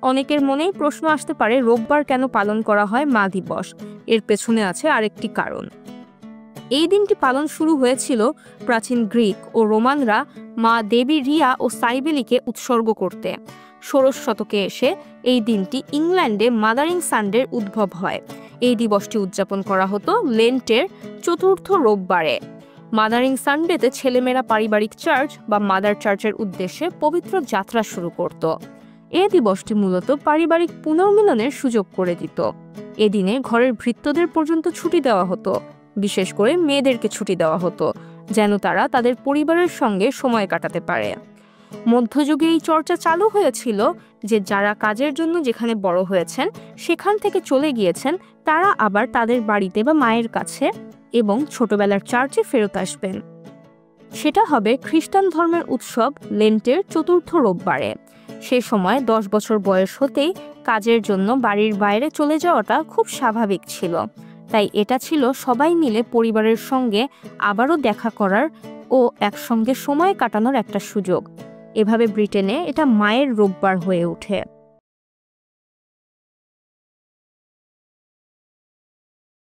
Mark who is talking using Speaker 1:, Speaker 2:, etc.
Speaker 1: অনেকের মনেই প্রশ্ন আসতে পারে, রোববার কেন পালন করা হয় মা দিবস? এর পেছনে আছে আরেকটি কারণ। এই দিনটি পালন শুরু হয়েছিল প্রাচীন গ্রিক ও রোমানরা মা দেবী রিয়া ও সাইবেলিকে উৎসর্গ করতে। ষোড়শ শতকে এসে এই দিনটি ইংল্যান্ডে মাদারিং সানডের উদ্ভব হয়। এই দিবসটি উদযাপন করা হতো লেন্টের চতুর্থ রোববারে। মাদারিং সানডেতে ছেলেমেয়েরা পারিবারিক চার্চ বা মাদার চার্চের উদ্দেশ্যে পবিত্র যাত্রা শুরু করত। এই দিবসটি মূলত পারিবারিক পুনর্মিলনের সুযোগ করে দিত। এদিনে ঘরের ভৃত্যদের পর্যন্ত ছুটি দেওয়া হতো, বিশেষ করে মেয়েদেরকে ছুটি দেওয়া হতো, যেন তারা তাদের পরিবারের সঙ্গে সময় কাটাতে পারে। মধ্যযুগে এই চর্চা চালু হয়েছিল যে যারা কাজের জন্য যেখানে বড় হয়েছেন সেখান থেকে চলে গিয়েছেন, তারা আবার তাদের বাড়িতে বা মায়ের কাছে এবং ছোটবেলার চার্চে ফেরত আসবেন। সেটা হবে খ্রিস্টান ধর্মের উৎসব লেন্টের চতুর্থ রোববারে। সে সময় 10 বছর বয়স হতেই কাজের জন্য বাড়ির বাইরে চলে যাওয়াটা খুব স্বাভাবিক ছিল। তাই এটা ছিল সবাই মিলে পরিবারের সঙ্গে আবারও দেখা করার ও একসঙ্গে সময় কাটানোর একটা সুযোগ। এভাবে ব্রিটেনে এটা মায়ের রোববার হয়ে ওঠে।